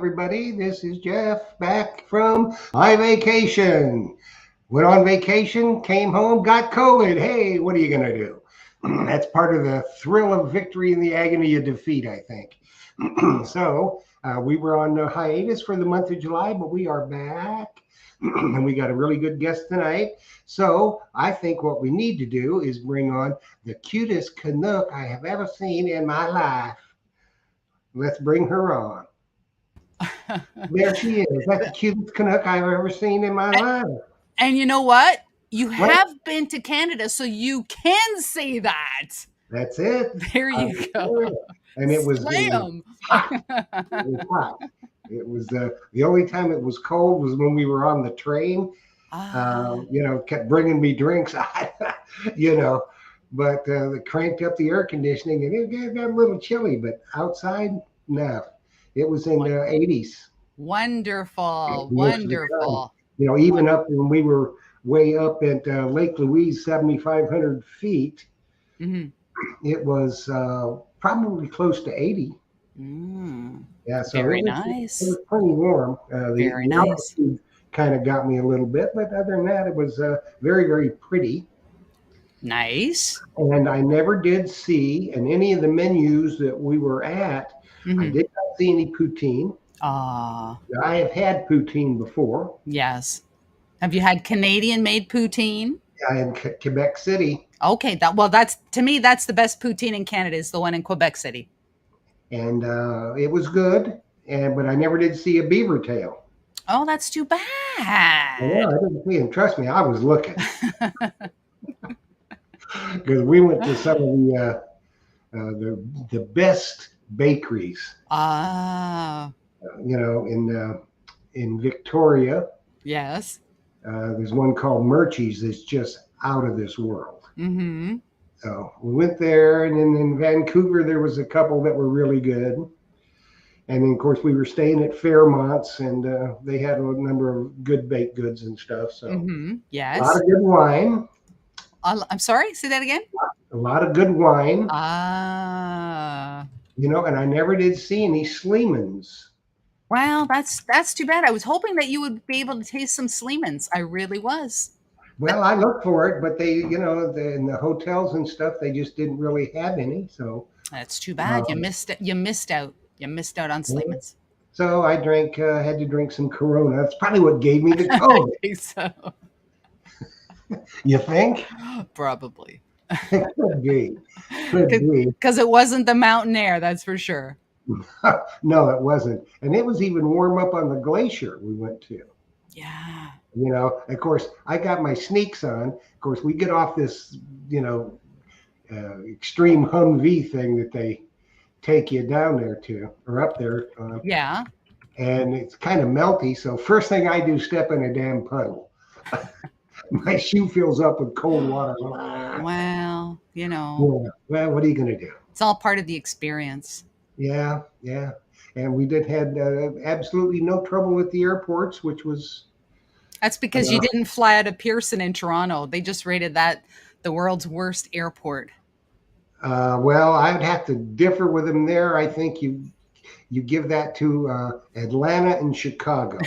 everybody. This is Jeff back from my vacation. Went on vacation, came home, got COVID. Hey, what are you going to do? That's part of the thrill of victory and the agony of defeat, I think. We were on hiatus for the month of July, but we are back. And we got a really good guest tonight. So I think what we need to do is bring on the cutest Canuck I have ever seen in my life. Let's bring her on. There she is. That's the cutest Canuck I've ever seen in my life. And you know what? You What? have been to Canada, so you can say that. That's it. There you go. And it was Slam. hot. It was hot. It was the only time it was cold was when we were on the train. Kept bringing me drinks, but they cranked up the air conditioning and it got a little chilly, but outside, no, it was in the 80s. Wonderful. Even up when we were way up at Lake Louise, 7,500 feet, it was probably close to 80. Yeah, so very nice. It was pretty warm. Very nice. Kind of got me a little bit, but other than that, it was very, very pretty. Nice. And I never did see in any of the menus that we were at, I did not see any poutine. I have had poutine before. Yes. Have you had Canadian-made poutine? Yeah, in Quebec City. Okay, that's to me that's the best poutine in Canada is the one in Quebec City. And it was good, but I never did see a beaver tail. Oh, that's too bad. Yeah, I didn't see him. Trust me, I was looking. Because we went to some of the best bakeries. In Victoria. Yes. There's one called Murchie's that's just out of this world. So we went there, and then in Vancouver there was a couple that were really good. And then, of course, we were staying at Fairmont's, and they had a number of good baked goods and stuff. So yes, a lot of good wine. I'm sorry, say that again. A lot of good wine. And I never did see any Sleemans. Well, that's too bad. I was hoping that you would be able to taste some Sleemans. I really was. Well, I looked for it, but they, in the hotels and stuff, they just didn't really have any. So that's too bad. You missed it. You missed out. You missed out on Sleemans. So I had to drink some Corona. That's probably what gave me the COVID. I think so. You think? Probably. Could be. Because it wasn't the mountain air, that's for sure. No, it wasn't. And it was even warm up on the glacier we went to. Yeah. Of course, I got my sneaks on. Of course, we get off this, extreme Humvee thing that they take you down there to, or up there. Yeah. And it's kind of melty. So first thing I do, step in a damn puddle. My shoe fills up with cold water. Well, Yeah. Well, what are you going to do? It's all part of the experience. Yeah. And we had absolutely no trouble with the airports, which was... That's because you didn't fly out of Pearson in Toronto. They just rated that the world's worst airport. Well, I would have to differ with them there. I think you give that to Atlanta and Chicago.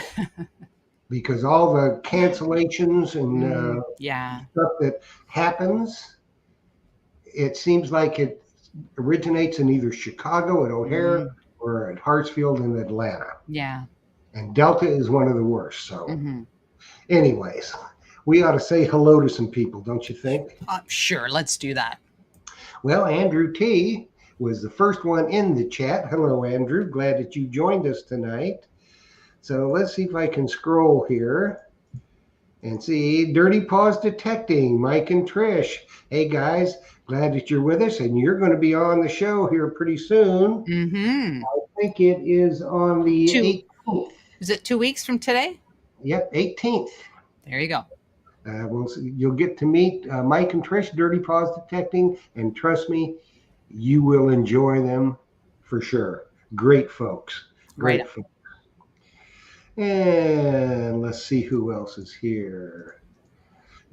Because all the cancellations and stuff that happens, it seems like it originates in either Chicago at O'Hare or at Hartsfield in Atlanta. Yeah. And Delta is one of the worst. So anyways, we ought to say hello to some people, don't you think? Sure, let's do that. Well, Andrew T. was the first one in the chat. Hello, Andrew. Glad that you joined us tonight. So let's see if I can scroll here and see. Dirty Paws Detecting, Mike and Trish. Hey, guys, glad that you're with us, and you're going to be on the show here pretty soon. I think it is on the 18th. Is it 2 weeks from today? Yep, 18th. There you go. You'll get to meet Mike and Trish, Dirty Paws Detecting, and trust me, you will enjoy them for sure. Great folks. Great folks. And let's see who else is here.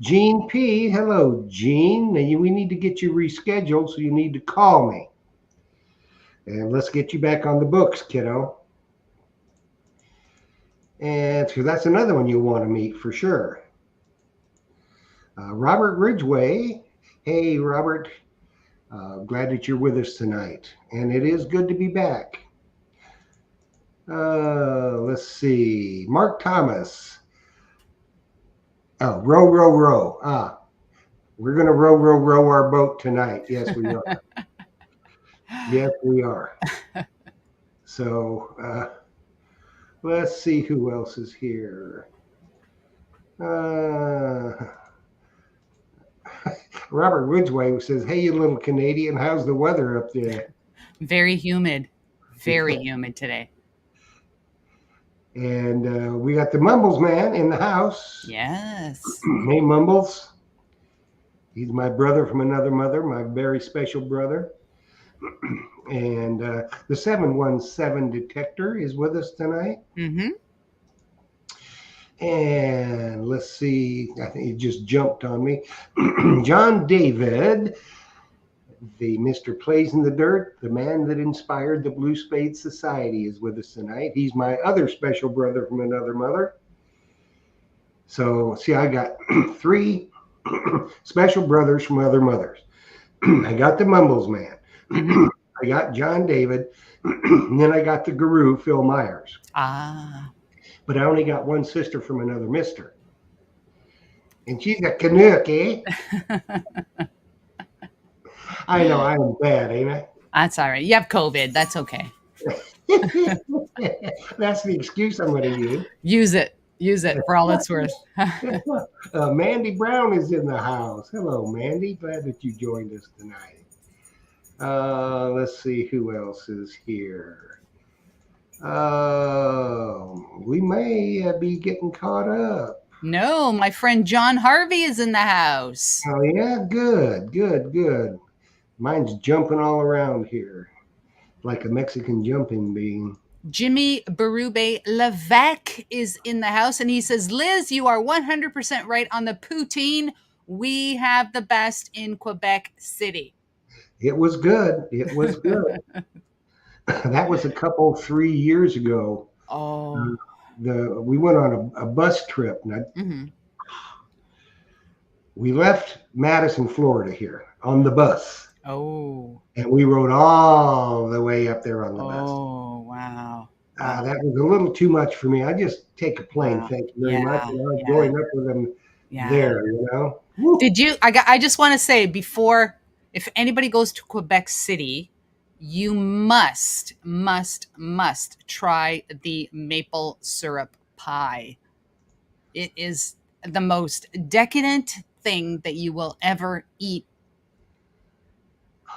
Gene P. Hello, Gene. Now we need to get you rescheduled, so you need to call me. And let's get you back on the books, kiddo. And so that's another one you'll want to meet for sure. Robert Ridgway. Hey, Robert. Glad that you're with us tonight. And it is good to be back. Let's see. Mark Thomas. Oh, row, row, row. We're going to row, row, row our boat tonight. Yes, we are. Yes, we are. So let's see who else is here. Robert Ridgway says, "Hey, you little Canadian, how's the weather up there?" Very humid. Very humid today. And we got the Mumbles man in the house. Yes. Hey, Mumbles. He's my brother from another mother, my very special brother. And the 717 detector is with us tonight. Mm-hmm. And let's see, I think he just jumped on me. John David, the Mr. Plays in the Dirt, the man that inspired the Blue Spade Society, is with us tonight. He's my other special brother from another mother. So, see, I got three special brothers from other mothers. I got the Mumbles man. Mm-hmm. I got John David. And then I got the guru, Phil Myers. But I only got one sister from another mister. And she's a Canuck, eh? I know, I am bad, ain't I? That's all right. You have COVID. That's okay. That's the excuse I'm going to use. Use it. Use it for all it's worth. Mandy Brown is in the house. Hello, Mandy. Glad that you joined us tonight. Let's see who else is here. We may be getting caught up. No, my friend John Harvey is in the house. Oh, yeah? Good, good, good. Mine's jumping all around here like a Mexican jumping bean. Jimmy Berube Levesque is in the house, and he says, Liz, you are 100% right on the poutine. We have the best in Quebec City. It was good. It was good. That was a couple 3 years ago. Oh. We went on a bus trip. And we left Madison, Florida here on the bus. Oh. And we rode all the way up there on the bus. Oh, wow. That was a little too much for me. I just take a plane. Wow. Thank you very Yeah, much. And I was yeah. going up with them there, you know. Woo. Did you? I just want to say before, if anybody goes to Quebec City, you must try the maple syrup pie. It is the most decadent thing that you will ever eat.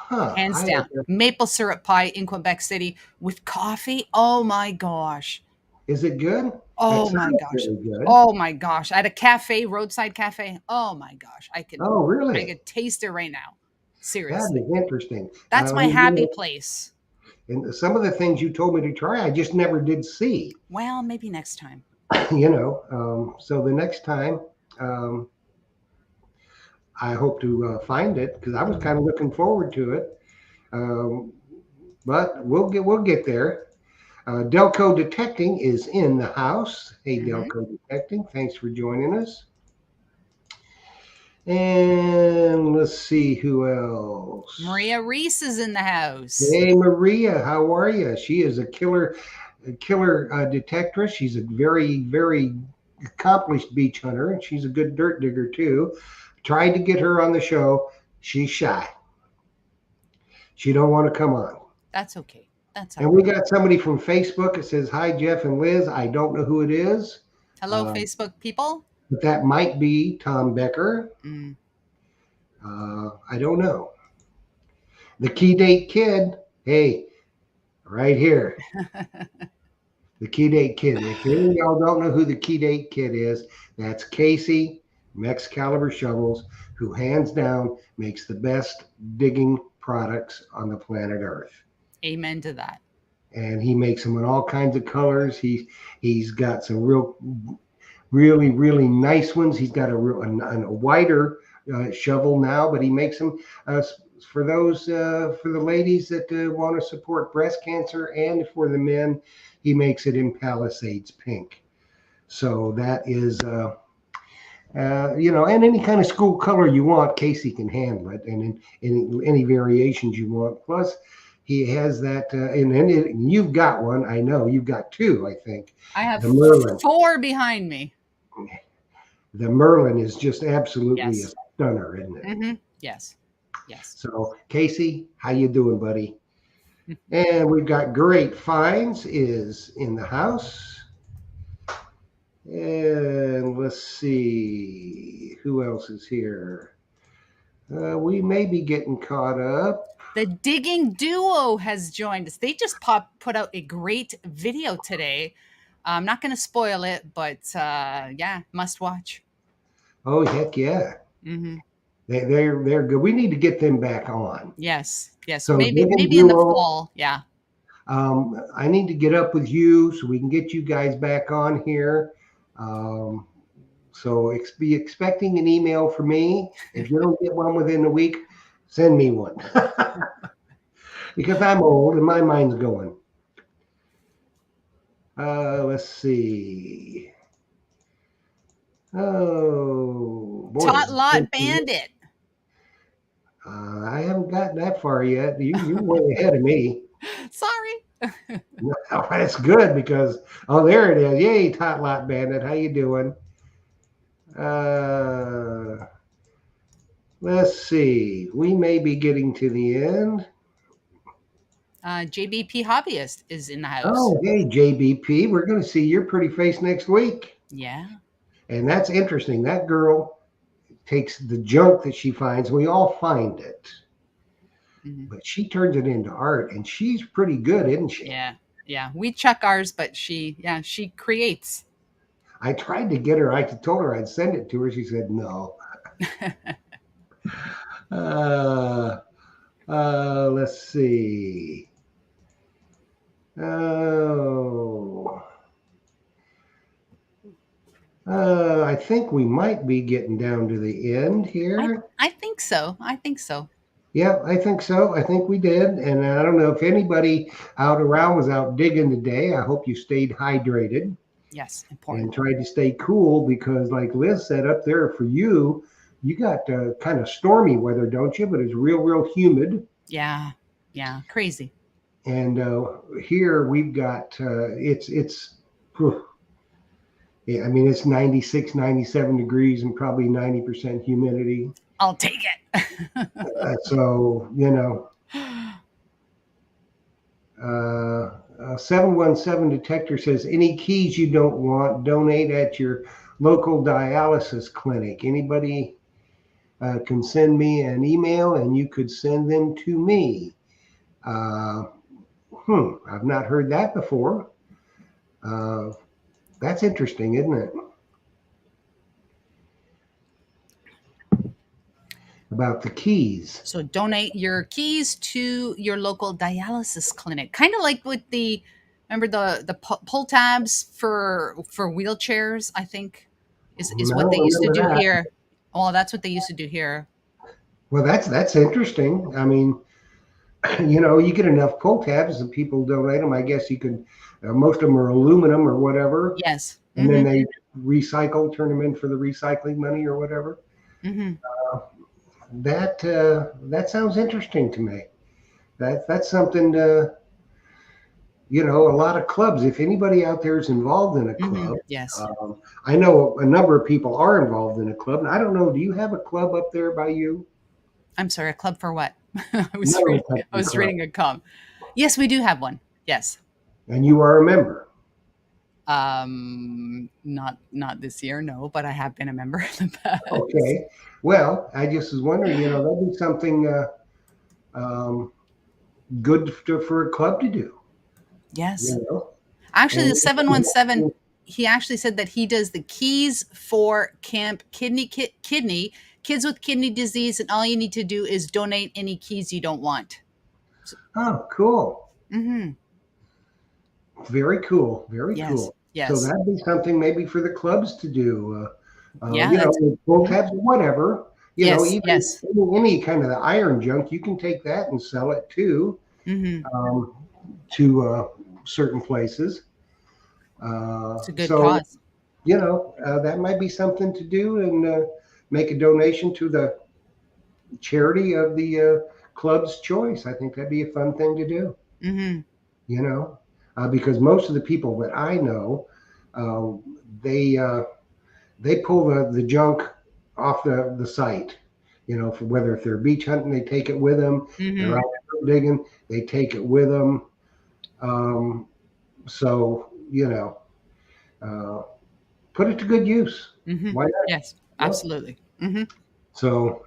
Hands down. Maple syrup pie in Quebec City with coffee. Oh my gosh. Is it good? Oh my gosh. Really good. Oh my gosh. At a cafe, roadside cafe. Oh my gosh. I could really? I could taste it right now. Seriously. That is interesting. That's my happy place. And some of the things you told me to try, I just never did see. Well, maybe next time. You know, so the next time, I hope to find it because I was kind of looking forward to it. But we'll get there. Delco Detecting is in the house. Hey, Delco Detecting, thanks for joining us. And let's see who else. Maria Reese is in the house. Hey, Maria, how are you? She is a killer detectress. She's a very, very accomplished beach hunter, and she's a good dirt digger too. Tried to get her on the show. She's shy. She don't want to come on. That's okay. That's and we got somebody from Facebook that says, "Hi, Jeff and Liz." I don't know who it is. Hello, Facebook people. But that might be Tom Becker. I don't know. The Key Date Kid. Hey, right here. The Key Date Kid. If any of y'all don't know who the Key Date Kid is, that's Casey, Excalibur Shovels, who hands down makes the best digging products on the planet Earth. Amen to that. And he makes them in all kinds of colors. He's got some really, really nice ones. He's got a wider shovel now, but he makes them for the ladies that want to support breast cancer, and for the men, he makes it in Palisades pink. So that is, and any kind of school color you want, Casey can handle it, and in any variations you want. Plus, he has that, and you've got one. I know you've got two. I think I have the Merlin. 4 behind me. The Merlin is just absolutely a Yes. stunner, isn't it? Yes. Yes. So, Casey, how you doing, buddy? And we've got Great Finds is in the house. And let's see who else is here. We may be getting caught up. The Digging Duo has joined us. They just put out a great video today. I'm not going to spoil it, but yeah, must watch. Oh heck yeah! Mm-hmm. They're good. We need to get them back on. Yes. So Maybe Diggun in the Duo. fall. Yeah. I need to get up with you so we can get you guys back on here. So be expecting an email from me. If you don't get one within a week, send me one. Because I'm old and my mind's going. Let's see. Oh, boy. Tot Lot Bandit. I haven't gotten that far yet. You're way ahead of me. Sorry. No, that's good because, there it is. Yay, Tot Lot Bandit. How you doing? Let's see. We may be getting to the end. JBP Hobbyist is in the house. Oh, hey, JBP. We're going to see your pretty face next week. Yeah. And that's interesting. That girl takes the junk that she finds. We all find it. But she turns it into art, and she's pretty good, isn't she? Yeah. We check ours, but she creates. I tried to get her. I told her I'd send it to her. She said no. Let's see. I think we might be getting down to the end here. I think so. Yeah, I think so. I think we did. And I don't know if anybody out around was out digging today. I hope you stayed hydrated. Yes, important. And tried to stay cool because, like Liz said up there, for you got kind of stormy weather, don't you? But it's real humid. Yeah, crazy. And here we've got it's. Yeah, I mean, it's 96, 97 degrees and probably 90% humidity. I'll take it. So, 717 detector says, any keys you don't want, donate at your local dialysis clinic. Anybody can send me an email and you could send them to me. I've not heard that before. That's interesting, isn't it? About the keys. So donate your keys to your local dialysis clinic. Kind of like with remember the pull tabs for wheelchairs, I think is what they used to do here. Well, that's what they used to do here. Well, that's interesting. I mean, you get enough pull tabs and people donate them. I guess you could, most of them are aluminum or whatever. Yes. And then they recycle, turn them in for the recycling money or whatever. That sounds interesting to me. That's something to, a lot of clubs. If anybody out there is involved in a club, yes, I know a number of people are involved in a club. And I don't know, do you have a club up there by you? I'm sorry, a club for what? I was reading a com. Yes, we do have one. Yes. And you are a member? Not this year, no, but I have been a member in the past. Okay. Well, I just was wondering, that'd be something good for a club to do. Yes. Actually, the 717, he actually said that he does the keys for Camp Kidney, kids with kidney disease, and all you need to do is donate any keys you don't want. Oh, cool. Very cool. Very cool. Yes. So that'd be something maybe for the clubs to do. Yeah. Pull tabs, whatever. Even yes. Any kind of the iron junk, you can take that and sell it too. To certain places. It's a good cause. that might be something to do, and make a donation to the charity of the club's choice. I think that'd be a fun thing to do. Mm-hmm. You know, because most of the people that I know, uh, they they pull the junk off the site. For whether if they're beach hunting, they take it with them. They're Mm-hmm. out digging, they take it with them. Um, so uh, put it to good use. Mm-hmm. Why not? Yes, Yeah. absolutely. Mm-hmm. So,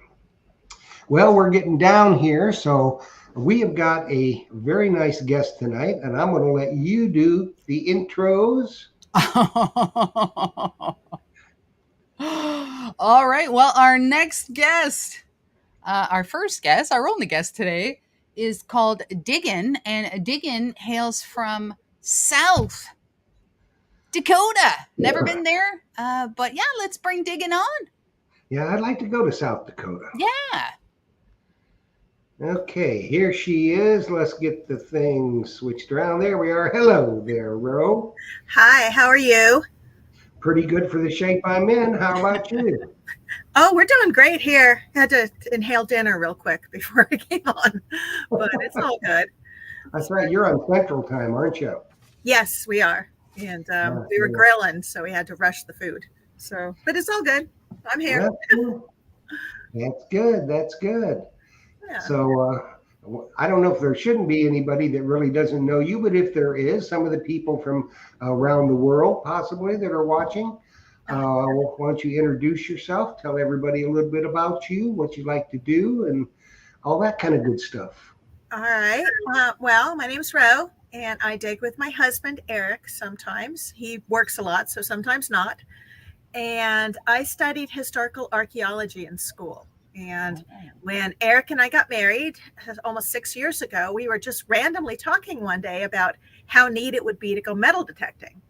well, we're getting down here. So, we have got a very nice guest tonight, and I'm going to let you do the intros. All right. Well, our next guest, our first guest, our only guest today, is called Diggun, and Diggun hails from South Dakota. Never been there, but yeah, let's bring Diggun on. Yeah, I'd like to go to South Dakota. Yeah. Okay, here she is. Let's get the thing switched around. There we are. Hello there, Ro. Hi, how are you? Pretty good for the shape I'm in. How about you? Oh, we're doing great here. Had to inhale dinner real quick before I came on, but it's all good. That's right. You're on Central Time, aren't you? Yes, we are. And we were grilling, so we had to rush the food. So, but it's all good. I'm here. That's good. That's good. That's good. Yeah. So I don't know if there shouldn't be anybody that really doesn't know you, but if there is, some of the people from around the world possibly that are watching, why don't you introduce yourself? Tell everybody a little bit about you, what you like to do, and all that kind of good stuff. All right. Well, my name's Ro, and I dig with my husband, Eric, sometimes. He works a lot, so sometimes not. And I studied historical archaeology in school. And when Eric and I got married almost 6 years ago, we were just randomly talking one day about how neat it would be to go metal detecting.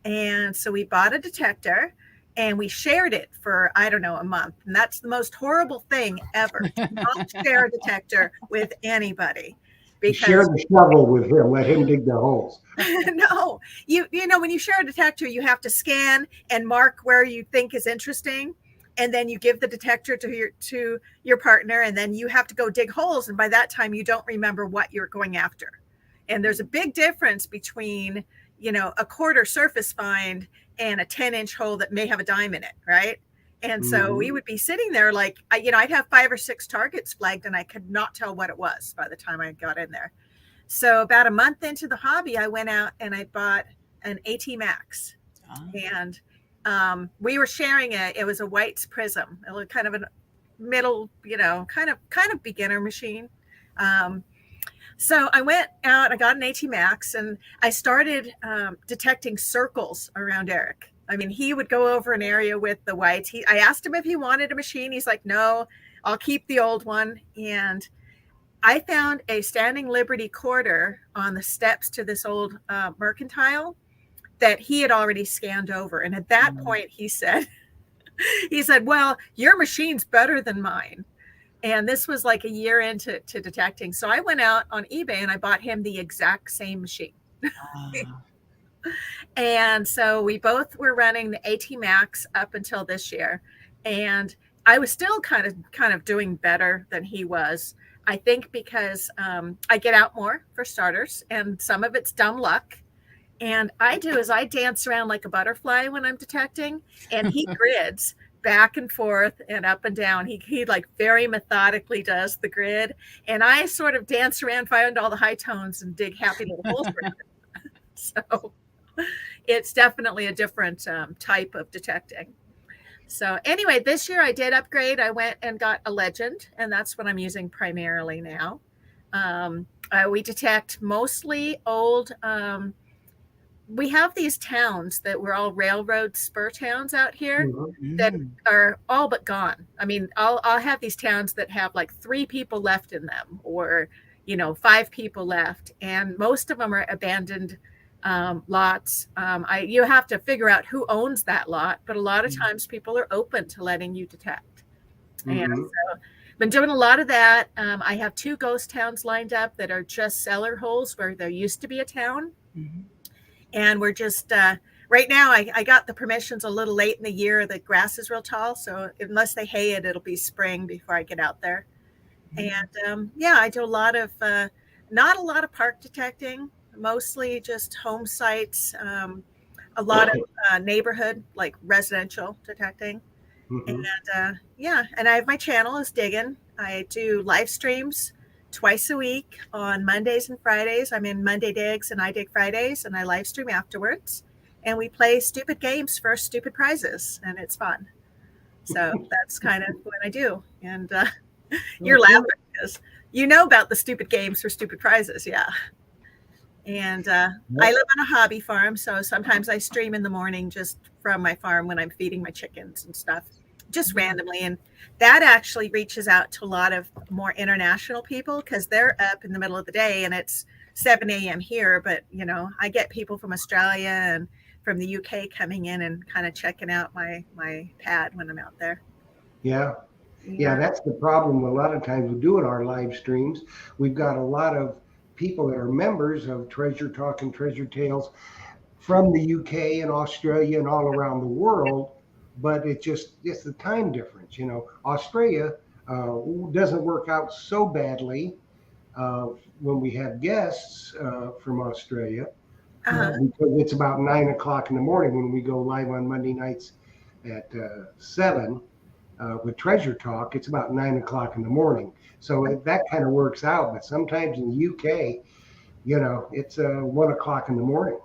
And so we bought a detector and we shared it for, I don't know, a month. And that's the most horrible thing ever. Not share a detector with anybody. Share the shovel with him. Let him dig the holes. No, you know, when you share a detector, you have to scan and mark where you think is interesting, and then you give the detector to your partner, and then you have to go dig holes. And by that time, you don't remember what you're going after. And there's a big difference between, a quarter surface find and a 10-inch hole that may have a dime in it, right? And so we would be sitting there like, I'd have 5 or 6 targets flagged, and I could not tell what it was by the time I got in there. So about a month into the hobby, I went out and I bought an AT Max, and we were sharing it. It was a White's Prism. It was kind of a middle, kind of beginner machine. So I went out, I got an AT Max, and I started detecting circles around Eric. I mean, he would go over an area with the Whites. I asked him if he wanted a machine. He's like, no, I'll keep the old one. And I found a standing Liberty quarter on the steps to this old mercantile that he had already scanned over. And at that point, he said, well, your machine's better than mine. And this was like a year into detecting. So I went out on eBay and I bought him the exact same machine. And so we both were running the AT Max up until this year. And I was still kind of doing better than he was. I think because I get out more, for starters, and some of it's dumb luck. And I dance around like a butterfly when I'm detecting, and he grids back and forth and up and down. He like very methodically does the grid, and I sort of dance around, find all the high tones, and dig happy little holes for him. So it's definitely a different type of detecting. So anyway, this year I did upgrade. I went and got a Legend, and that's what I'm using primarily now. We detect mostly old. We have these towns that were all railroad spur towns out here that are all but gone. I mean, I'll have these towns that have like 3 people left in them, or 5 people left, and most of them are abandoned lots. You have to figure out who owns that lot, but a lot of times people are open to letting you detect. And so been doing a lot of that. I have 2 ghost towns lined up that are just cellar holes where there used to be a town. And we're just right now I got the permissions a little late in the year. The grass is real tall, so unless they hay it, it'll be spring before I get out there. And yeah, I do a lot of not a lot of park detecting, mostly just home sites, a lot of neighborhood, like residential detecting. And Mm-hmm. yeah, and I have my channel is Diggun. I do live streams twice a week on Mondays and Fridays. I'm in Monday Digs and I Dig Fridays, and I live stream afterwards. And we play stupid games for stupid prizes, and it's fun. So that's kind of what I do. And you're laughing because you know about the stupid games for stupid prizes, yeah. And I live on a hobby farm, so sometimes I stream in the morning just from my farm when I'm feeding my chickens and stuff, just randomly. And that actually reaches out to a lot of more international people because they're up in the middle of the day and it's 7 a.m. here. But, you know, I get people from Australia and from the UK coming in and kind of checking out my pad when I'm out there. Yeah. Yeah, Yeah. that's the problem. A lot of times we do in our live streams. We've got a lot of people that are members of Treasure Talk and Treasure Tales from the UK and Australia and all around the world, but it's the time difference. Australia doesn't work out so badly when we have guests from Australia Uh-huh. because it's about 9 o'clock in the morning when we go live on Monday nights at 7 with Treasure Talk. It's about 9 o'clock in the morning, so that kind of works out. But sometimes in the UK, it's 1 o'clock in the morning.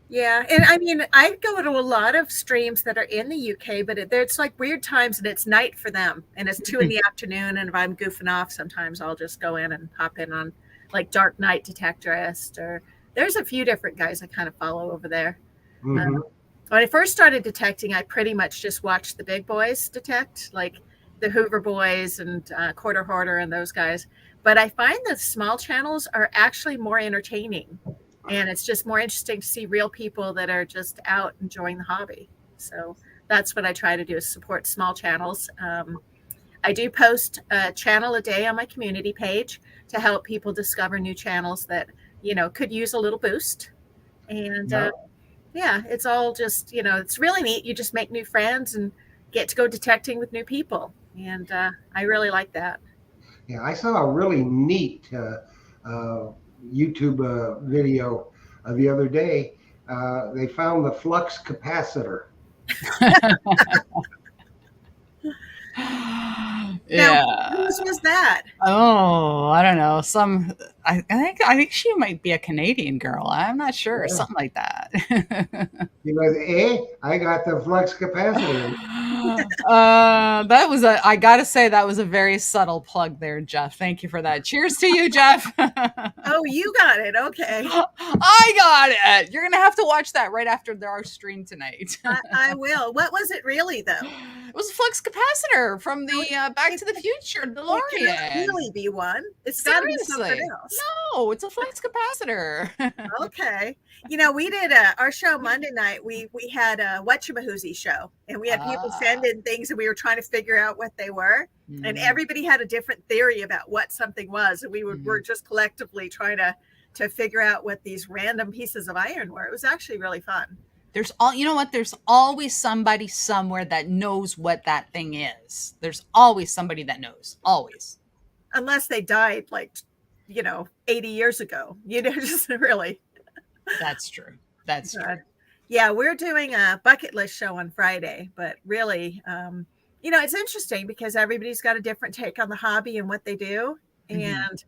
Yeah, and I mean, I go to a lot of streams that are in the UK, but it's like weird times, and it's night for them, and it's 2 in the afternoon. And if I'm goofing off, sometimes I'll just go in and hop in on like Dark Knight Detectorist, or there's a few different guys I kind of follow over there. Mm-hmm. When I first started detecting, I pretty much just watched the big boys detect, like the Hoover Boys and Quarter Hoarder and those guys. But I find that small channels are actually more entertaining, and it's just more interesting to see real people that are just out enjoying the hobby. So that's what I try to do is support small channels. I do post a channel a day on my community page to help people discover new channels that could use a little boost. And Yeah. yeah, it's all just it's really neat. You just make new friends and get to go detecting with new people, and I really like that. Yeah, I saw a really neat YouTube video the other day. They found the flux capacitor. Now, Yeah. whose was that? Oh, I don't know. I think she might be a Canadian girl. I'm not sure. Yeah. Something like that. I got the flux capacitor. That was I gotta say that was a very subtle plug there, Jeff. Thank you for that. Cheers to you, Jeff. Oh, you got it. Okay. I got it. You're gonna have to watch that right after our stream tonight. I will. What was it really, though? It was a flux capacitor from No, the Back it, to the Future it cannot DeLorean. really be one. It's got to be something Seriously. else. No, it's a flux capacitor. Okay. We did our show Monday night. We had a Whatchamahoozy show, and we had people send in things, and we were trying to figure out what they were. And everybody had a different theory about what something was, and were just collectively trying to figure out what these random pieces of iron were. It was actually really fun. You know what? There's always somebody somewhere that knows what that thing is. There's always somebody that knows. Always. Unless they died like 80 years ago. Just really. That's true. That's true. Yeah, we're doing a bucket list show on Friday, but really, it's interesting because everybody's got a different take on the hobby and what they do. And,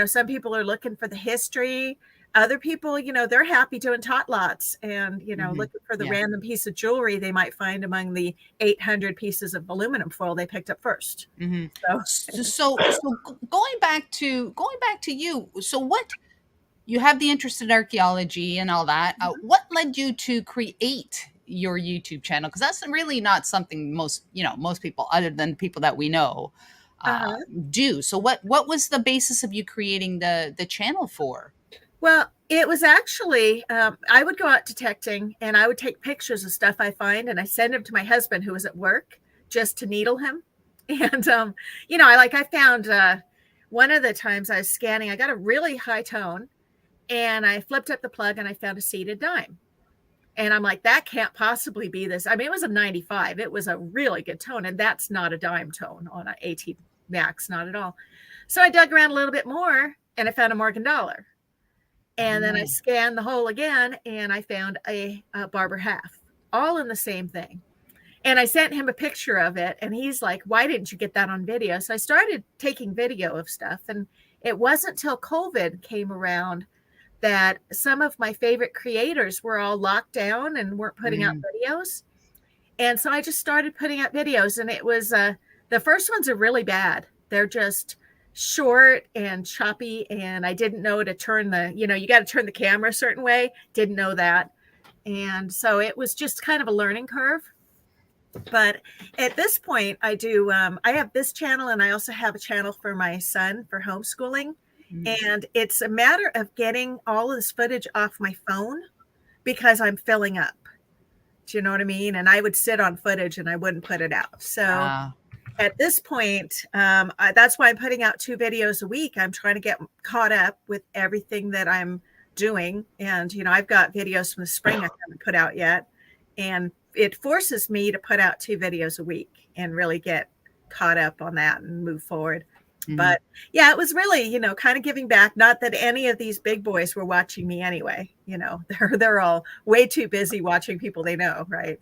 some people are looking for the history. Other people, they're happy doing tot lots and, looking for the random piece of jewelry they might find among the 800 pieces of aluminum foil they picked up first. So going back to you, so what you have the interest in archaeology and all that. What led you to create your YouTube channel? Because that's really not something most people, other than people that we know, do. So what was the basis of you creating the channel for? Well, it was actually, I would go out detecting and I would take pictures of stuff I find and I send them to my husband who was at work just to needle him. And, I found one of the times I was scanning, I got a really high tone and I flipped up the plug and I found a seated dime. And I'm like, that can't possibly be this. I mean, it was a 95. It was a really good tone. And that's not a dime tone on an 18 Max, not at all. So I dug around a little bit more and I found a Morgan dollar. And then I scanned the hole again and I found a Barber half, all in the same thing. And I sent him a picture of it and he's like, why didn't you get that on video? So I started taking video of stuff. And it wasn't till COVID came around that some of my favorite creators were all locked down and weren't putting out videos. And so I just started putting out videos, and it was the first ones are really bad. They're just short and choppy, and I didn't know to turn you got to turn the camera a certain way. Didn't know that. And so it was just kind of a learning curve. But at this point, I have this channel, and I also have a channel for my son for homeschooling. And it's a matter of getting all of this footage off my phone because I'm filling up. Do you know what I mean? And I would sit on footage and I wouldn't put it out. So at this point, that's why I'm putting out 2 videos a week. I'm trying to get caught up with everything that I'm doing. And, I've got videos from the spring I haven't put out yet. And it forces me to put out 2 videos a week and really get caught up on that and move forward. But yeah, it was really, kind of giving back. Not that any of these big boys were watching me anyway. They're all way too busy watching people they know, right?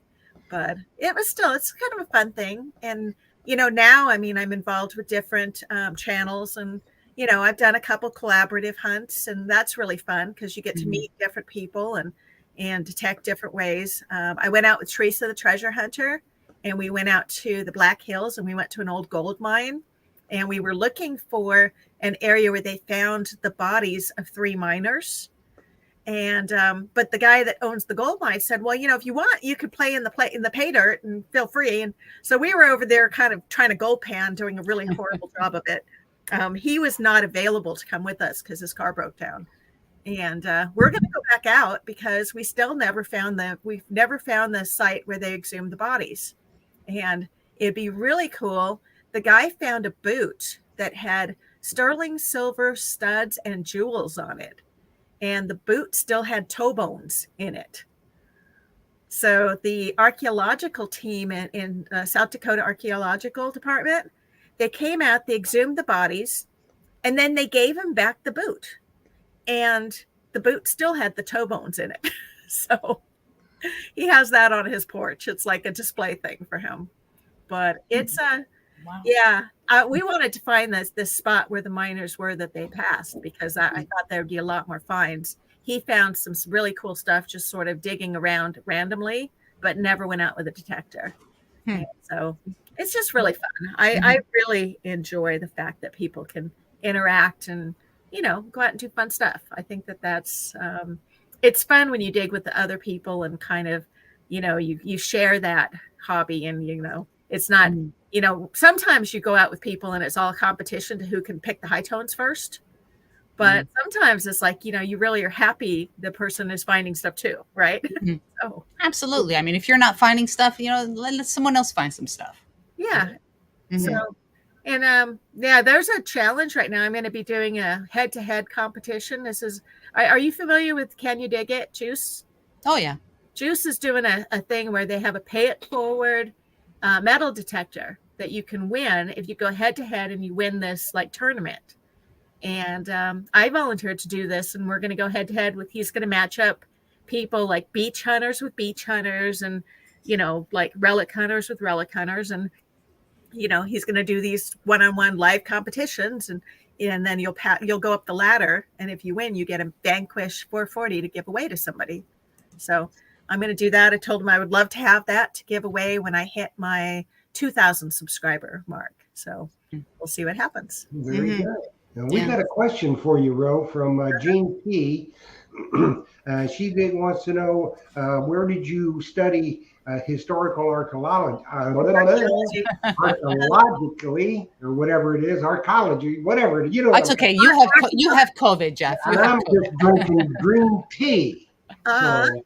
But it's kind of a fun thing. And, now, I'm involved with different channels and, I've done a couple collaborative hunts, and that's really fun because you get to meet different people and detect different ways. I went out with Teresa, the treasure hunter, and we went out to the Black Hills and we went to an old gold mine. And we were looking for an area where they found the bodies of 3 miners. And but the guy that owns the gold mine said, well, if you want, you could play in the pay dirt and feel free. And so we were over there kind of trying to gold pan, doing a really horrible job of it. He was not available to come with us because his car broke down. And we're going to go back out because we've never found the site where they exhumed the bodies. And it'd be really cool. The guy found a boot that had sterling silver studs and jewels on it. And the boot still had toe bones in it. So the archaeological team in South Dakota Archaeological Department, they came out, they exhumed the bodies, and then they gave him back the boot. And the boot still had the toe bones in it. So he has that on his porch. It's like a display thing for him. But it's wow. Yeah, we wanted to find this spot where the miners were that they passed because I thought there'd be a lot more finds. He found some really cool stuff just sort of digging around randomly, but never went out with a detector. So it's just really fun. I really enjoy the fact that people can interact and, go out and do fun stuff. I think that's it's fun when you dig with the other people and kind of, you share that hobby and, it's not, sometimes you go out with people and it's all competition to who can pick the high tones first. But sometimes it's like, you really are happy the person is finding stuff too, right? So, absolutely. If you're not finding stuff, let someone else find some stuff. Yeah. So, and there's a challenge right now. I'm going to be doing a head-to-head competition. Are you familiar with Can You Dig It, Juice? Oh, yeah. Juice is doing a thing where they have a pay it forward metal detector that you can win if you go head to head and you win this tournament. And I volunteered to do this, and we're going to go head to head he's going to match up people like beach hunters with beach hunters and, like relic hunters with relic hunters. And, he's going to do these one-on-one live competitions and then you'll go up the ladder. And if you win, you get a Vanquish 440 to give away to somebody. So I'm going to do that. I told him I would love to have that to give away when I hit my 2,000 subscriber mark. So we'll see what happens. Very good. Now, we've got a question for you, Ro, from Jean P. She wants to know, where did you study historical archaeology, archaeologically, or whatever it is, archaeology, whatever. That's okay. You have COVID, Jeff. I'm just drinking green tea. So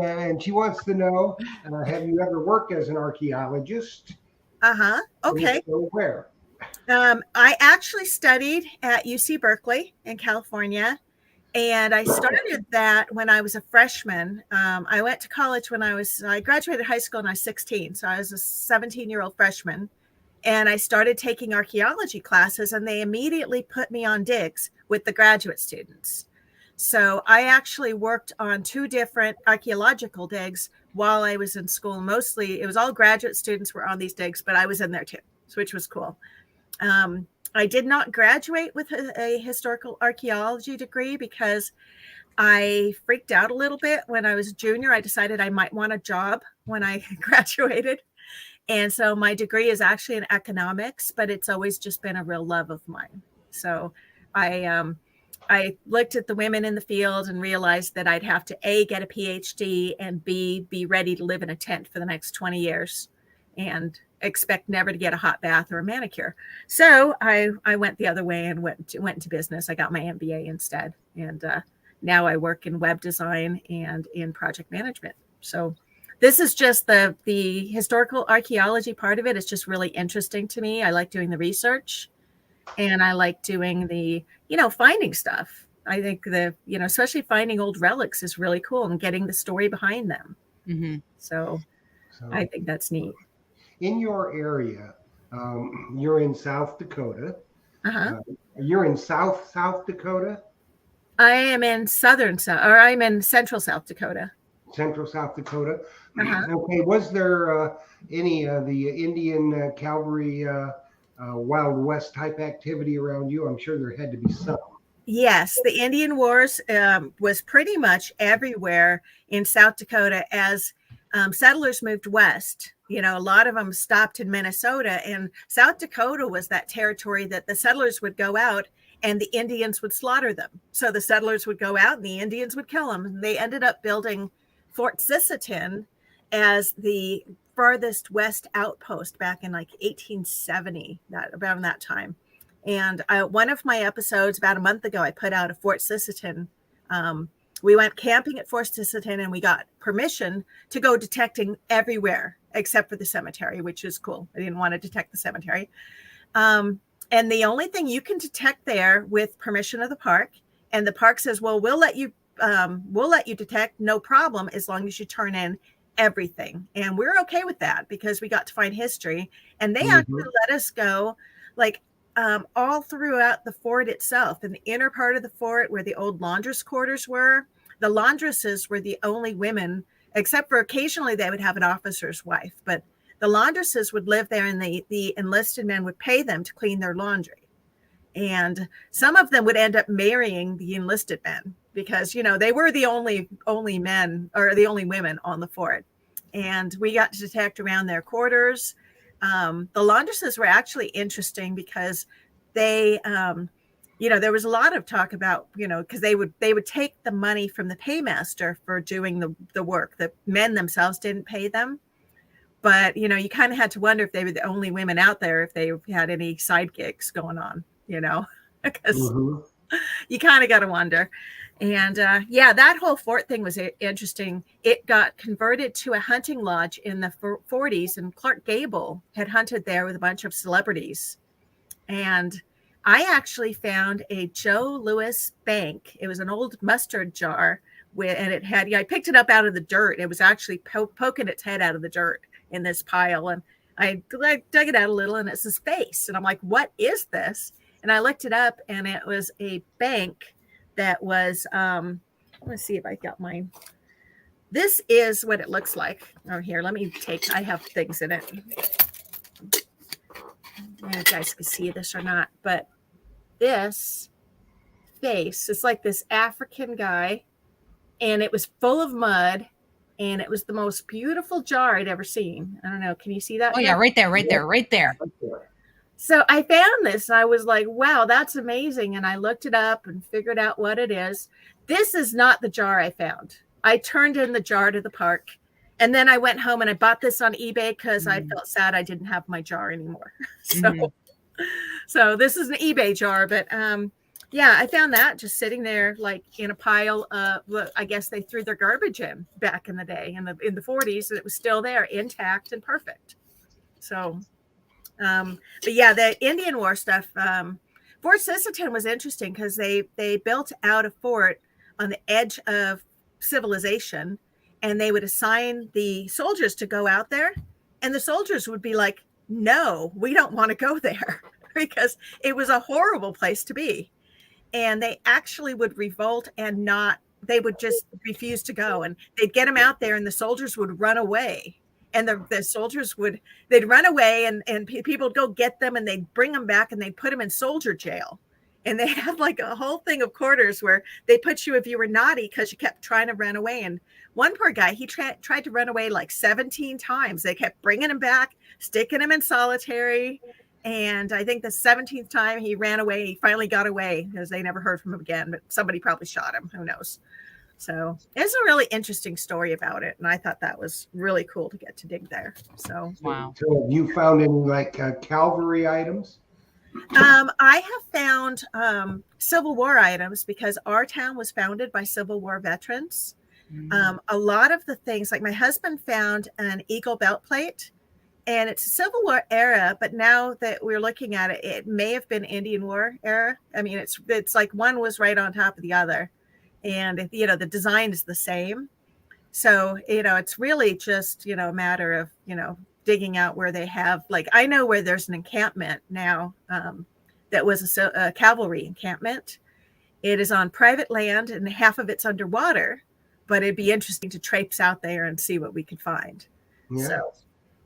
and she wants to know, have you ever worked as an archaeologist? Okay. So where? I actually studied at UC Berkeley in California, And I started that when I was a freshman. I went to college I graduated high school when I was 16. So I was a 17-year-old freshman. And I started taking archaeology classes, and they immediately put me on digs with the graduate students. So I actually worked on 2 different archaeological digs while I was in school. Mostly, it was all graduate students were on these digs, but I was in there too, which was cool. I did not graduate with a historical archaeology degree because I freaked out a little bit when I was a junior. I decided I might want a job when I graduated. And so my degree is actually in economics, but it's always just been a real love of mine. So I looked at the women in the field and realized that I'd have to A, get a PhD, and B, be ready to live in a tent for the next 20 years and expect never to get a hot bath or a manicure. So I went the other way and went into business. I got my MBA instead. And now I work in web design and in project management. So this is just the historical archaeology part of it. It's just really interesting to me. I like doing the research, and I like doing the, finding stuff. I think especially finding old relics is really cool, and getting the story behind them. Mm-hmm. So I think that's neat. In your area, you're in South Dakota. Uh-huh. You're in South Dakota? I am in I'm in central South Dakota. Central South Dakota. Uh-huh. Okay. Was there any the Indian cavalry Wild West type activity around you? I'm sure there had to be some. Yes, the Indian Wars was pretty much everywhere in South Dakota as settlers moved west. A lot of them stopped in Minnesota, and South Dakota was that territory that the settlers would go out and the Indians would slaughter them. So the settlers would go out and the Indians would kill them. And they ended up building Fort Sisseton as the farthest west outpost back in like 1870, around that time. And one of my episodes about a month ago, I put out a Fort Sisseton. We went camping at Fort Sisseton, and we got permission to go detecting everywhere except for the cemetery, which is cool. I didn't want to detect the cemetery. And the only thing you can detect there with permission of the park, and the park says, well, we'll let you detect, no problem, as long as you turn in everything. And we're okay with that because we got to find history. And they actually let us go all throughout the fort itself. In the inner part of the fort where the old laundress quarters were, the laundresses were the only women, except for occasionally they would have an officer's wife. But the laundresses would live there, and the enlisted men would pay them to clean their laundry. And some of them would end up marrying the enlisted men because, they were the only men or the only women on the fort. And we got to detect around their quarters. The laundresses were actually interesting because they, there was a lot of talk about, because they would take the money from the paymaster for doing the work. The men themselves didn't pay them. But, you kind of had to wonder if they were the only women out there, if they had any side gigs going on, because you kind of got to wonder. And that whole fort thing was interesting. It got converted to a hunting lodge in the 40s, and Clark Gable had hunted there with a bunch of celebrities. And I actually found a Joe Louis bank. It was an old mustard jar and it had, I picked it up out of the dirt. It was actually poking its head out of the dirt in this pile. And I dug it out a little, and it's his face. And I'm like, what is this? And I looked it up, and it was a bank that was, let's see if I got mine. This is what it looks like. Oh, here, I have things in it. I don't know if you guys can see this or not, but this face is like this African guy, and it was full of mud, and it was the most beautiful jar I'd ever seen. I don't know. Can you see that? Oh, yeah, right there. So I found this, and I was like, wow, that's amazing. And I looked it up and figured out what it is. This is not the jar I found. I turned in the jar to the park, and then I went home and I bought this on eBay because I felt sad I didn't have my jar anymore. So this is an eBay jar, but I found that just sitting there like in a pile of, I guess they threw their garbage in back in the day in the 40s, and it was still there, intact and perfect. So, but yeah, the Indian War stuff, Fort Sisseton was interesting because they built out a fort on the edge of civilization, and they would assign the soldiers to go out there, and the soldiers would be like, no, we don't want to go there because it was a horrible place to be. And they actually would revolt and they would just refuse to go. And they'd get them out there, and the soldiers would run away. And the soldiers they'd run away, and people would go get them, and they'd bring them back, and they'd put them in soldier jail. And they had like a whole thing of quarters where they put you if you were naughty because you kept trying to run away. And one poor guy, he tried to run away like 17 times. They kept bringing him back, sticking him in solitary. And I think the 17th time he ran away, he finally got away because they never heard from him again. But somebody probably shot him. Who knows? So it's a really interesting story about it. And I thought that was really cool to get to dig there. So, wow. So have you found any like cavalry items? I have found Civil War items because our town was founded by Civil War veterans. A lot of the things, like my husband found an Eagle belt plate, and it's a Civil War era, but now that we're looking at it, it may have been Indian War era. I mean, it's like one was right on top of the other, and the design is the same. So it's really just a matter of digging out where they have, like, I know where there's an encampment now that was a cavalry encampment. It is on private land and half of it's underwater, but it'd be interesting to traipse out there and see what we could find. Yeah. So,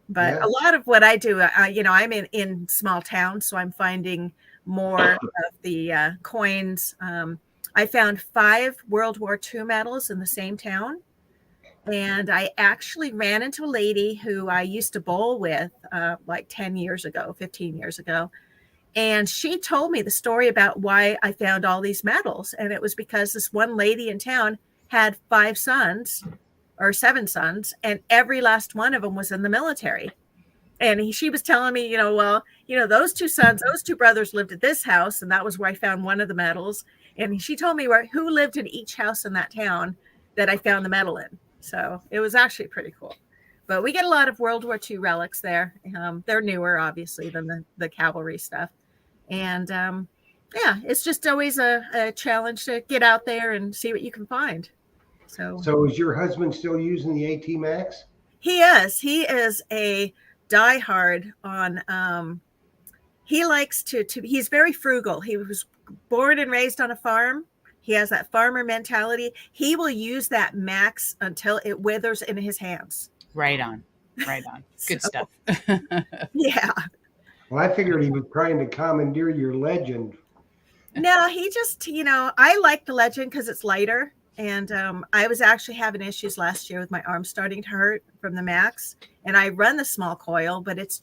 but a lot of what I do, I'm in small towns, so I'm finding more of the coins. I found 5 World War II medals in the same town. And I actually ran into a lady who I used to bowl with like 10 years ago, 15 years ago. And she told me the story about why I found all these medals. And it was because this one lady in town had 5 sons or 7 sons, and every last one of them was in the military. And she was telling me, those 2 sons, those 2 brothers lived at this house. And that was where I found one of the medals. And she told me who lived in each house in that town that I found the medal in. So it was actually pretty cool. But we get a lot of World War II relics there. They're newer, obviously, than the cavalry stuff. And it's just always a challenge to get out there and see what you can find. So is your husband still using the AT Max? He is. He is a diehard on. He likes to. He's very frugal. He was born and raised on a farm. He has that farmer mentality. He will use that Max until it withers in his hands. Right on. Good stuff. Yeah. Well, I figured he was trying to commandeer your Legend. No, he just, I like the Legend because it's lighter. And I was actually having issues last year with my arm starting to hurt from the Max. And I run the small coil, but it's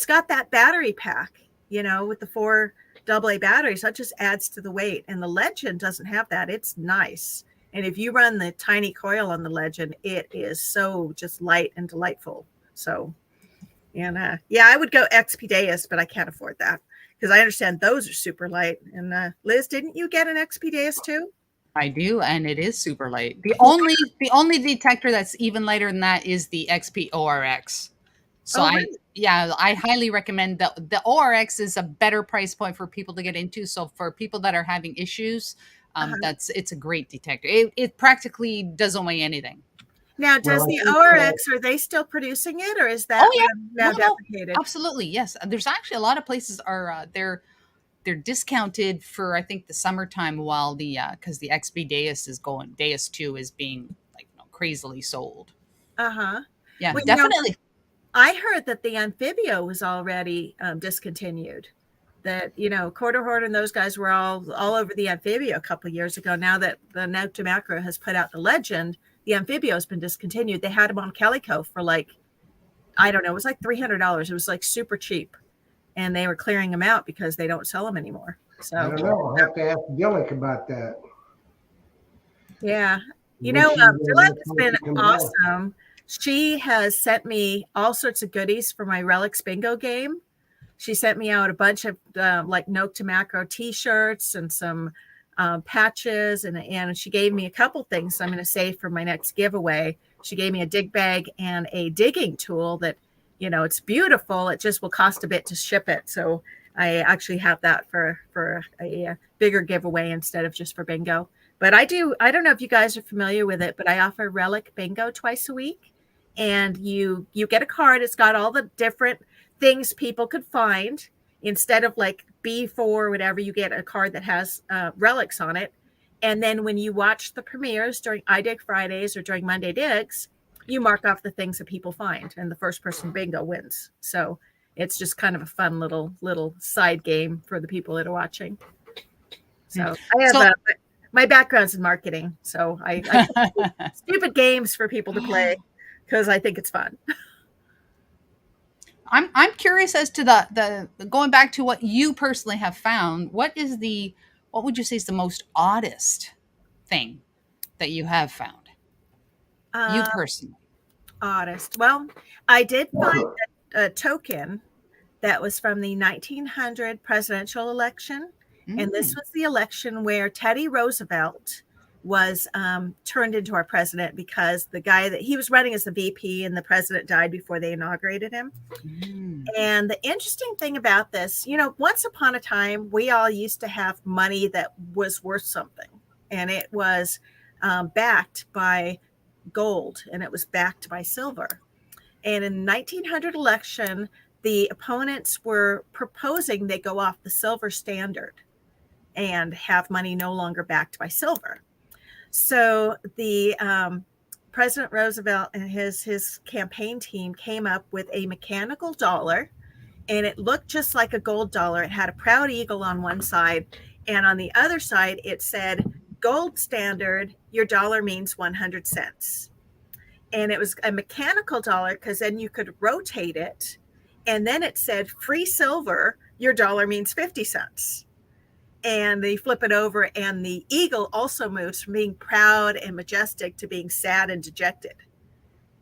got that battery pack, with the 4 AA batteries. That just adds to the weight. And the Legend doesn't have that. It's nice. And if you run the tiny coil on the Legend, it is so just light and delightful. So, and I would go XP Deus, but I can't afford that because I understand those are super light. And Liz, didn't you get an XP Deus too? I do, and it is super light. The only detector that's even lighter than that is the XP ORX. So really? I highly recommend the ORX is a better price point for people to get into. So for people that are having issues, it's a great detector. It practically doesn't weigh anything. Now, does the ORX, are they still producing it, or is that now deprecated? Absolutely, yes. There's actually a lot of places are they're discounted for, I think, the summertime, while because the XP Deus 2 is being crazily sold. Yeah, well, definitely. I heard that the Amphibio was already discontinued. That Quarter Horn and those guys were all over the Amphibio a couple of years ago. Now that the Note to Macro has put out the Legend, the Amphibio has been discontinued. They had them on Calico for I don't know, it was like $300. It was like super cheap, and they were clearing them out because they don't sell them anymore. So I don't know. I'll have to ask Gillick about that. Yeah, Gillick has been awesome. She has sent me all sorts of goodies for my Relics Bingo game. She sent me out a bunch of Note to Macro T-shirts and some patches, and she gave me a couple things I'm going to save for my next giveaway. She gave me a dig bag and a digging tool that, it's beautiful. It just will cost a bit to ship it. So I actually have that for a bigger giveaway instead of just for bingo. But I don't know if you guys are familiar with it, but I offer relic bingo twice a week. And you get a card. It's got all the different things people could find. Instead of like B4 or whatever, you get a card that has relics on it. And then when you watch the premieres during iDig Fridays or during Monday Digs, you mark off the things that people find, and the first person bingo wins. So it's just kind of a fun little side game for the people that are watching. So I have my background's in marketing, so I stupid games for people to play because I think it's fun. I'm curious as to the going back to what you personally have found. What would you say is the most oddest thing that you have found? You personally. Oddest. Well, I did find a token that was from the 1900 presidential election. And this was the election where Teddy Roosevelt was turned into our president because the guy that he was running as the VP and the president died before they inaugurated him. And the interesting thing about this, once upon a time, we all used to have money that was worth something. And it was backed by gold and it was backed by silver. And in the 1900 election, the opponents were proposing they go off the silver standard and have money no longer backed by silver. So the President Roosevelt and his campaign team came up with a mechanical dollar, and it looked just like a gold dollar. It had a proud eagle on one side, and on the other side it said, "Gold standard, your dollar means 100 cents." And it was a mechanical dollar because then you could rotate it. And then it said, "Free silver, your dollar means 50 cents." And they flip it over, and the eagle also moves from being proud and majestic to being sad and dejected.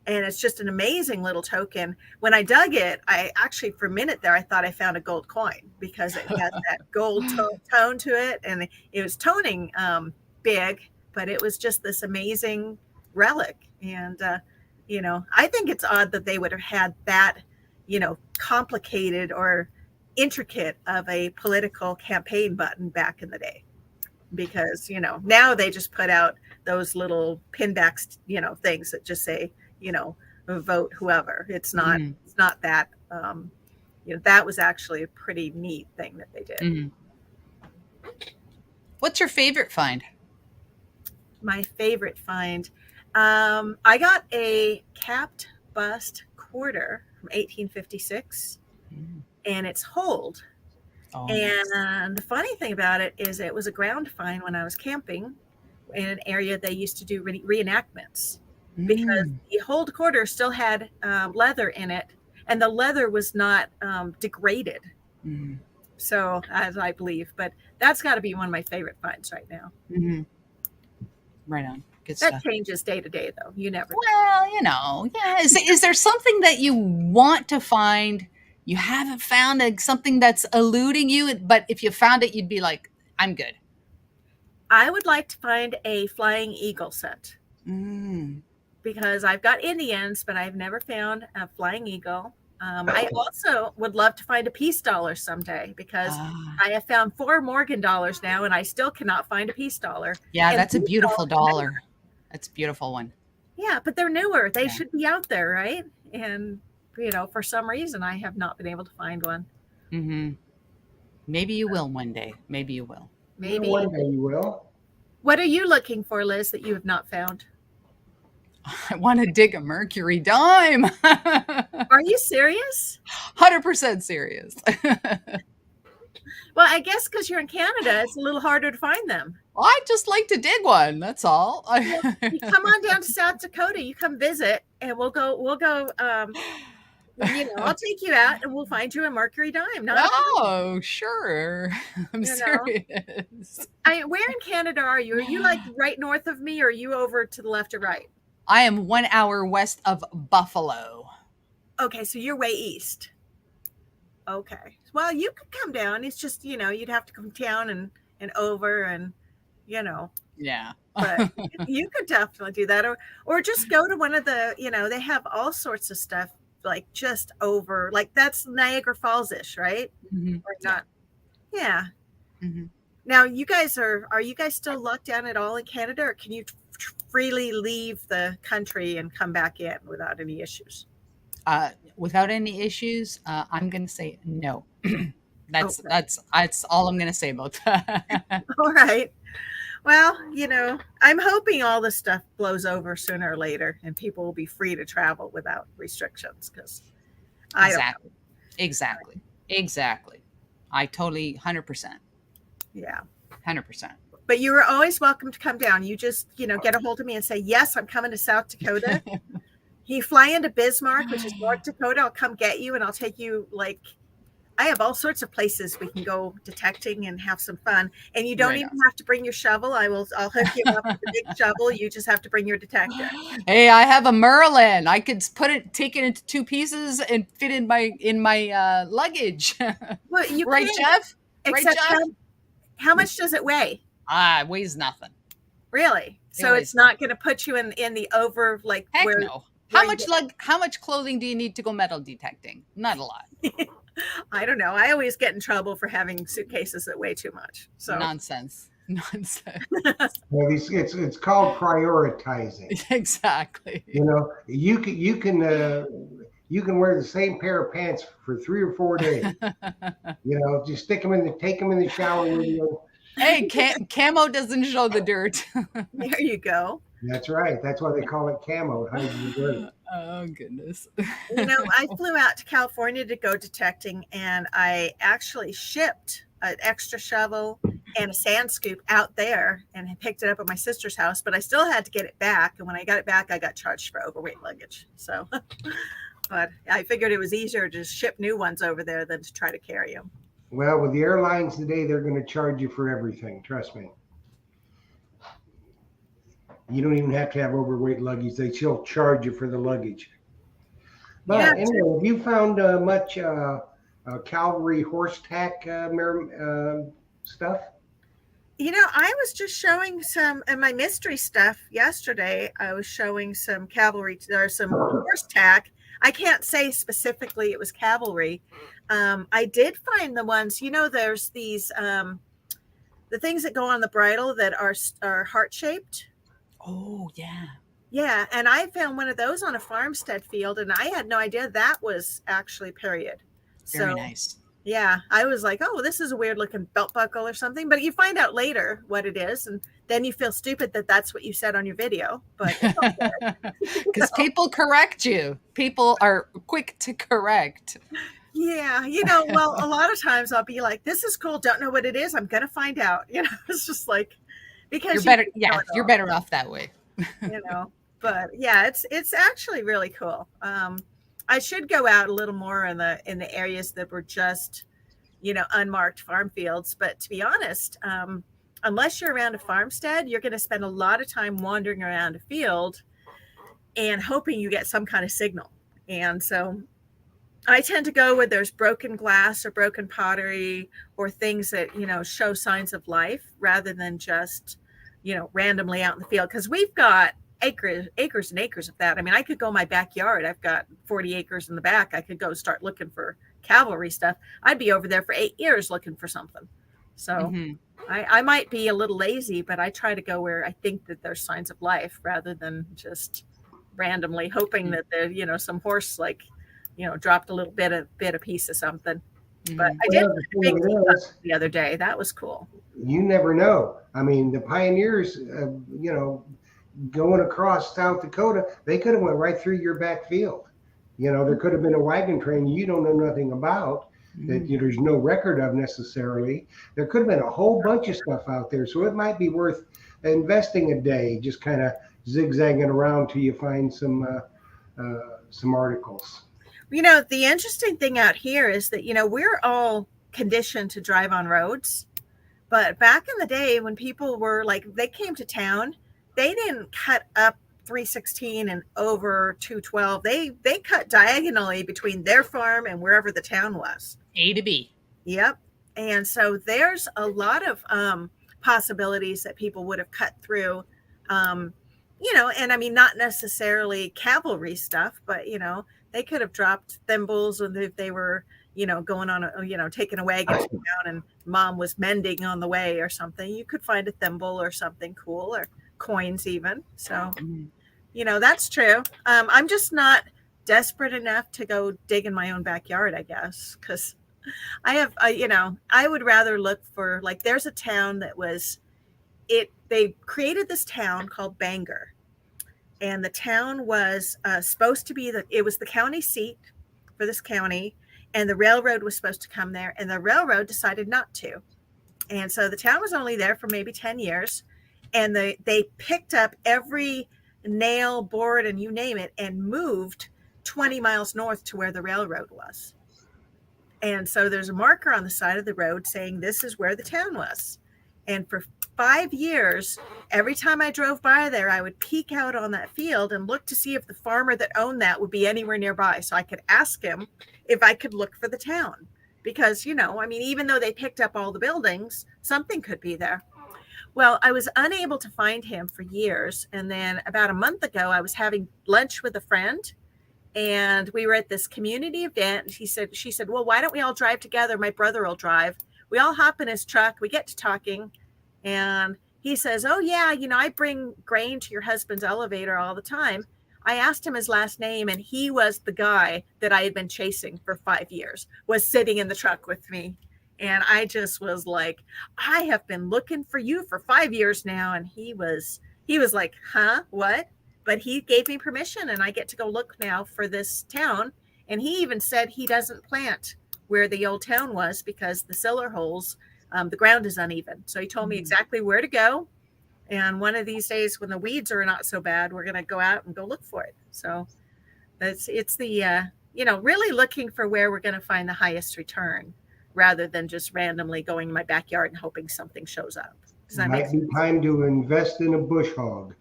And it's just an amazing little token. When I dug it, I actually, for a minute there, I thought I found a gold coin because it has that gold tone to it. And it was toning big, but it was just this amazing relic. And, I think it's odd that they would have had that, complicated or intricate of a political campaign button back in the day, because now they just put out those little pinbacks, things that just say vote whoever. It's not that that was actually a pretty neat thing that they did. What's your favorite find? My favorite find, I got a capped bust quarter from 1856. And it's hold. And the funny thing about it is it was a ground find when I was camping in an area they used to do reenactments, because the hold quarter still had leather in it, and the leather was not degraded. So, as I believe, but that's got to be one of my favorite finds right now. Right on. Good that stuff. changes day to day, though. You never Well, yeah. Is there something that you want to find you haven't found, something that's eluding you, but if you found it, you'd be like, I'm good? I would like to find a flying eagle set, because I've got Indians, but I've never found a flying eagle. I also would love to find a peace dollar someday, because I have found 4 Morgan dollars now, and I still cannot find a peace dollar. Yeah, that's a beautiful dollar. That's a beautiful one. Yeah, but they're newer. They should be out there, right? And for some reason, I have not been able to find one. Maybe you will one day. Maybe you will. Maybe one day you will. What are you looking for, Liz, that you have not found? I want to dig a mercury dime. Are you serious? 100% serious. Well, I guess because you're in Canada, it's a little harder to find them. I just like to dig one. That's all. You come on down to South Dakota. You come visit, and we'll go. I'll take you out, and we'll find you a mercury dime. Sure. I'm serious. Where in Canada are you? Are you like right north of me, or are you over to the left or right? I am 1 hour west of Buffalo. Okay, so you're way east. Okay. Well, you could come down. It's just, you'd have to come down and over and, Yeah. But you could definitely do that. Or just go to one of the, they have all sorts of stuff like just over, like that's Niagara Falls-ish, right? Or not? Yeah. Mm-hmm. Now, you guys are you guys still locked down at all in Canada, or can you freely leave the country and come back in without any issues? Without any issues, I'm going to say no. that's Okay. that's all I'm going to say about that. All right. Well, I'm hoping all this stuff blows over sooner or later and people will be free to travel without restrictions, because I don't know. Exactly. Exactly. Exactly. I totally 100%. Yeah. 100%. But you are always welcome to come down. You just, get a hold of me and say, yes, I'm coming to South Dakota. You fly into Bismarck, which is North Dakota. I'll come get you and I'll take you, like, I have all sorts of places we can go detecting and have some fun. And you don't Right even on. have to bring your shovel. I'll hook you up with a big shovel. You just have to bring your detector. Hey, I have a Merlin. I could take it into two pieces and fit in my luggage. Well, you Right, can, Jeff? Right, except Jeff? how much does it weigh? It weighs nothing. Really? So weighs it's not going to put you in the over, like, Heck where no. where How much clothing do you need to go metal detecting? Not a lot. I don't know. I always get in trouble for having suitcases that weigh too much. So Nonsense. Well, it's called prioritizing. Exactly. You can wear the same pair of pants for 3 or 4 days. Just take them in the shower with you. Hey, camo doesn't show the dirt. there you go. That's right. That's why they call it camo. It hides the dirt. Oh, goodness. I flew out to California to go detecting, and I actually shipped an extra shovel and a sand scoop out there and picked it up at my sister's house, but I still had to get it back. And when I got it back, I got charged for overweight luggage. So, but I figured it was easier to just ship new ones over there than to try to carry them. Well, with the airlines today, they're going to charge you for everything. Trust me. You don't even have to have overweight luggage. They still charge you for the luggage. But Yeah. anyway, have you found much cavalry horse tack stuff? I was just showing some in my mystery stuff yesterday. I was showing some cavalry or some horse tack. I can't say specifically it was cavalry. I did find the ones, there's these the things that go on the bridle that are heart shaped. Oh, yeah. Yeah, and I found one of those on a farmstead field, and I had no idea that was actually period. Very nice. Yeah, I was like, oh, this is a weird looking belt buckle or something. But you find out later what it is, and then you feel stupid that that's what you said on your video. But because people correct you. People are quick to correct. Yeah, well, a lot of times I'll be like, this is cool. Don't know what it is. I'm going to find out. It's just like, because you're better. Yeah, you're better off that way. But yeah, it's actually really cool. I should go out a little more in the areas that were just, unmarked farm fields. But to be honest, unless you're around a farmstead, you're going to spend a lot of time wandering around a field and hoping you get some kind of signal. And so I tend to go where there's broken glass or broken pottery or things that, show signs of life rather than just, randomly out in the field. Because we've got acres and acres of that. I mean, I could go my backyard. I've got 40 acres in the back. I could go start looking for cavalry stuff. I'd be over there for 8 years looking for something. So I might be a little lazy, but I try to go where I think that there's signs of life rather than just randomly hoping that there, some horse dropped a little bit of piece of something. But I did big the other day. That was cool. You never know. I mean, the pioneers, going across South Dakota, they could have went right through your back field. There could have been a wagon train you don't know nothing about that there's no record of necessarily. There could have been a whole bunch of stuff out there. So it might be worth investing a day, just kind of zigzagging around till you find some articles. The interesting thing out here is that, we're all conditioned to drive on roads. But back in the day when people were like, they came to town, they didn't cut up 316 and over 212. They cut diagonally between their farm and wherever the town was. A to B. Yep. And so there's a lot of possibilities that people would have cut through, and I mean, not necessarily cavalry stuff, but, They could have dropped thimbles if they were, going on taking a wagon to town and mom was mending on the way or something. You could find a thimble or something cool, or coins even. So, that's true. I'm just not desperate enough to go dig in my own backyard, I guess, because I would rather look for, like, there's a town that was they created this town called Bangor, and the town was supposed to be it was the county seat for this county, and the railroad was supposed to come there, and the railroad decided not to. And so the town was only there for maybe 10 years, and they picked up every nail, board, and you name it, and moved 20 miles north to where the railroad was. And so there's a marker on the side of the road saying this is where the town was. And for 5 years, every time I drove by there, I would peek out on that field and look to see if the farmer that owned that would be anywhere nearby, so I could ask him if I could look for the town. Because, even though they picked up all the buildings, something could be there. Well, I was unable to find him for years. And then about a month ago, I was having lunch with a friend, and we were at this community event. And she said, well, why don't we all drive together? My brother will drive. We all hop in his truck. We get to talking. And he says, oh, yeah, I bring grain to your husband's elevator all the time. I asked him his last name, and he was the guy that I had been chasing for 5 years, was sitting in the truck with me. And I just was like, I have been looking for you for 5 years now. And he was like, huh, what? But he gave me permission, and I get to go look now for this town. And he even said he doesn't plant where the old town was because the cellar holes, the ground is uneven. So he told me exactly where to go. And one of these days when the weeds are not so bad, we're going to go out and go look for it. So it's the, really looking for where we're going to find the highest return rather than just randomly going in my backyard and hoping something shows up. It might be time to invest in a bush hog.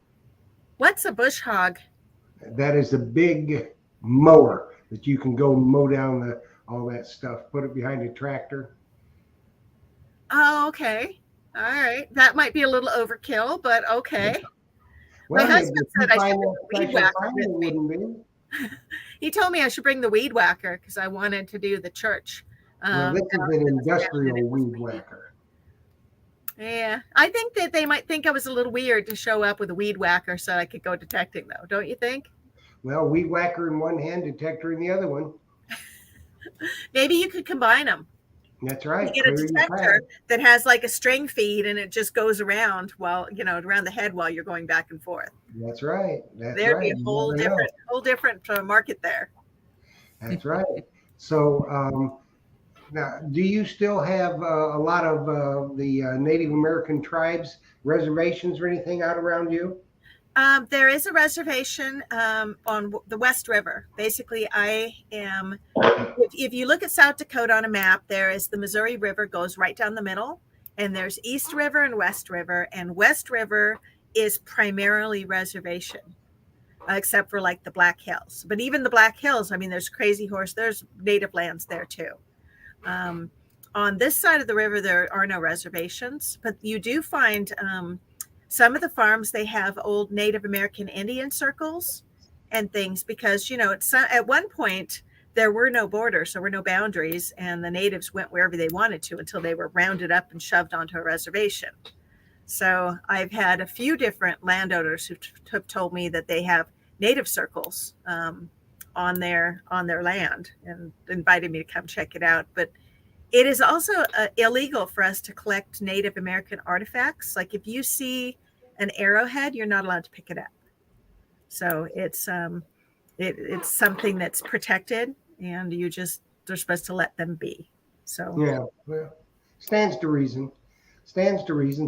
What's a bush hog? That is a big mower that you can go mow down all that stuff, put it behind a tractor. Oh, okay. All right. That might be a little overkill, but okay. Well, my husband said I should bring the weed whacker with me. He told me I should bring the weed whacker because I wanted to do the church. Well, this is an industrial weed whacker. Yeah. I think that they might think I was a little weird to show up with a weed whacker so I could go detecting, though. Don't you think? Well, weed whacker in one hand, detector in the other one. Maybe you could combine them. That's right. You get a detector that has like a string feed, and it just goes around around the head while you're going back and forth. That's right. There'd be a whole different market there. That's right. So now, do you still have a lot of the Native American tribes reservations or anything out around you? There is a reservation on the West River. Basically, I am, if you look at South Dakota on a map, there is the Missouri River goes right down the middle, and there's East River and West River, and West River is primarily reservation, except for like the Black Hills. But even the Black Hills, there's Crazy Horse, there's native lands there too. On this side of the river, there are no reservations, but you do find some of the farms, they have old Native American Indian circles and things because, at one point there were no borders, there were no boundaries, and the natives went wherever they wanted to until they were rounded up and shoved onto a reservation. So I've had a few different landowners who have told me that they have native circles on their land and invited me to come check it out. But it is also illegal for us to collect Native American artifacts. Like if you see an arrowhead, you're not allowed to pick it up. So it's something that's protected, and they're supposed to let them be. So yeah, well, stands to reason.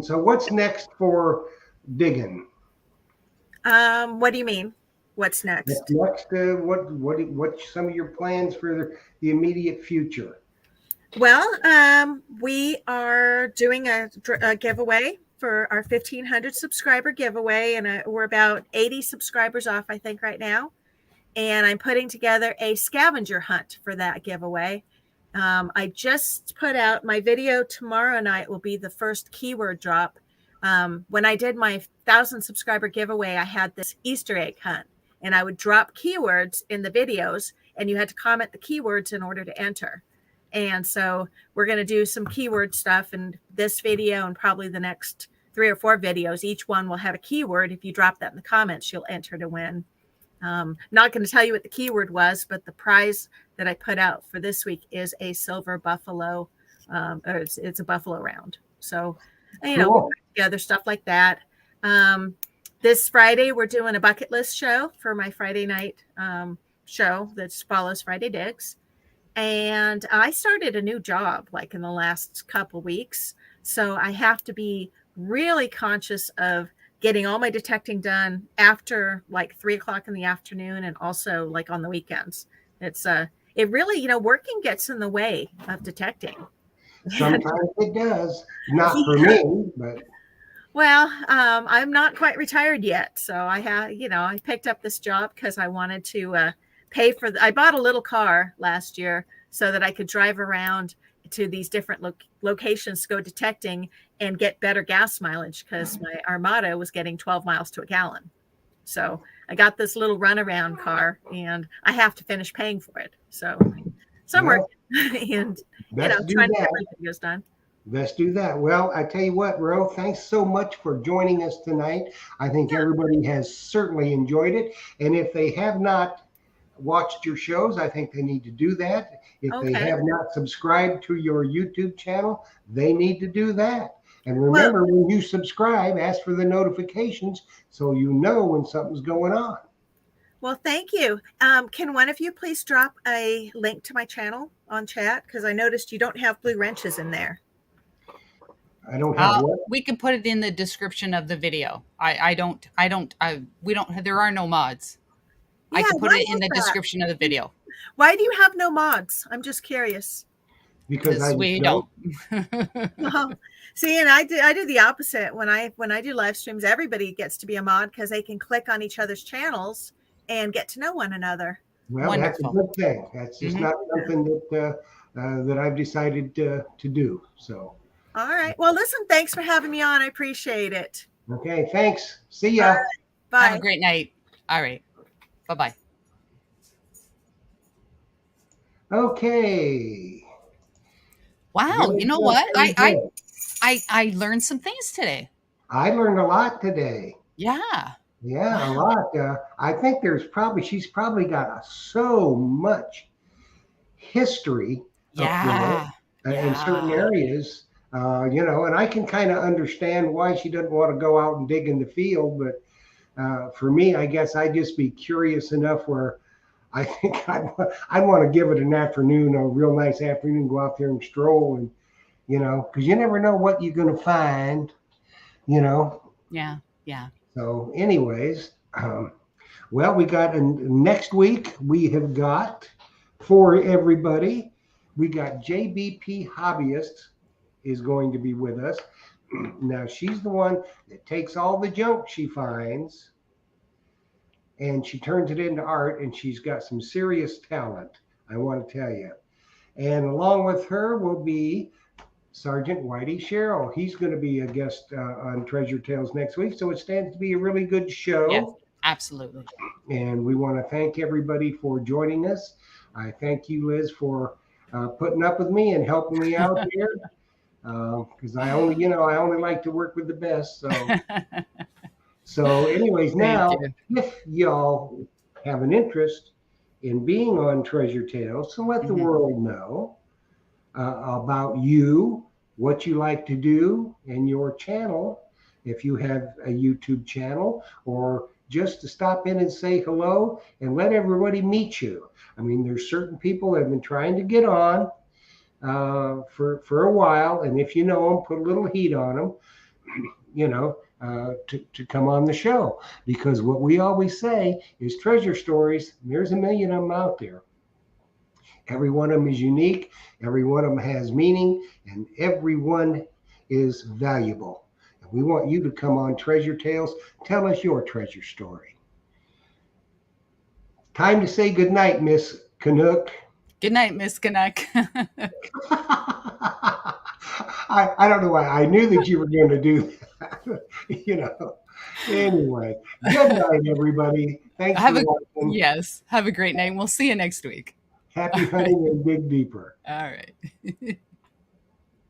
So what's next for Diggun? What do you mean? What's next? What's some of your plans for the immediate future? Well, we are doing a giveaway for our 1,500 subscriber giveaway, and we're about 80 subscribers off, I think, right now. And I'm putting together a scavenger hunt for that giveaway. I just put out my video tomorrow night will be the first keyword drop. When I did my 1,000 subscriber giveaway, I had this Easter egg hunt, and I would drop keywords in the videos, and you had to comment the keywords in order to enter. And so we're going to do some keyword stuff in this video and probably the next 3 or 4 videos. Each one will have a keyword. If you drop that in the comments, you'll enter to win. Not going to tell you what the keyword was, but the prize that I put out for this week is a silver buffalo. Or it's a buffalo round. So, you know, we'll put together stuff like that. This Friday, we're doing a bucket list show for my Friday night show that follows Friday Digs. And I started a new job like in the last couple weeks. So I have to be really conscious of getting all my detecting done after like 3 o'clock in the afternoon and also like on the weekends. It really, you know, working gets in the way of detecting. Sometimes it does. Not for me, but. Well, I'm not quite retired yet. So I picked up this job because I wanted to pay for I bought a little car last year so that I could drive around to these different locations to go detecting and get better gas mileage because my Armada was getting 12 miles to a gallon. So I got this little runaround car and I have to finish paying for it. So I'm working and trying to get my videos done. Let's do that. Well, I tell you what, Ro, thanks so much for joining us tonight. I think everybody has certainly enjoyed it. And if they have not watched your shows, I think they need to do that. If they have not subscribed to your YouTube channel, they need to do that. And remember, when you subscribe, ask for the notifications so you know when something's going on. Well, thank you. Can one of you please drop a link to my channel on chat? Because I noticed you don't have blue wrenches in there. I don't have what? We can put it in the description of the video. There are no mods. Yeah, I can put it in the description of the video. Why do you have no mods? I'm just curious. Because we don't. See, and I do the opposite. When I do live streams, everybody gets to be a mod because they can click on each other's channels and get to know one another. Well, wonderful. That's a good thing. That's just not something that I've decided to do. So. All right. Well, listen, thanks for having me on. I appreciate it. Okay, thanks. See ya. Bye. Have a great night. All right. Bye-bye. Okay. Wow. You know what? I learned some things today. I learned a lot today. Yeah. Yeah, a lot. I think she's probably got so much history up there in certain areas. And I can kind of understand why she doesn't want to go out and dig in the field. But for me, I guess I'd just be curious enough where I think I'd want to give it an afternoon, a real nice afternoon, go out there and stroll and, because you never know what you're going to find, Yeah, yeah. So anyways, well, we got next week, we have got for everybody, we got JBP Hobbyist is going to be with us. Now, she's the one that takes all the junk she finds and she turns it into art, and she's got some serious talent, I want to tell you. And along with her will be Sergeant Whitey Sherrill. He's going to be a guest on Treasure Tales next week, so it stands to be a really good show. Yes, absolutely. And we want to thank everybody for joining us. I thank you, Liz, for putting up with me and helping me out here. Because I only like to work with the best. So anyways, now if y'all have an interest in being on Treasure Tales, so let the world know about you, what you like to do in your channel, if you have a YouTube channel, or just to stop in and say hello and let everybody meet you. I mean, there's certain people that have been trying to get on for a while, and if you know them, put a little heat on them, to come on the show, because what we always say is treasure stories, there's a million of them out there. Every one of them is unique, every one of them has meaning, and every one is valuable. And we want you to come on Treasure Tales, tell us your treasure story. Time to say goodnight, Miss Canuck. Good night, Miss Canuck. I don't know why. I knew that you were going to do that. Anyway, good night, everybody. Thanks Have for a watching. yes. Have a great night. We'll see you next week. Happy hunting and dig deeper. All right.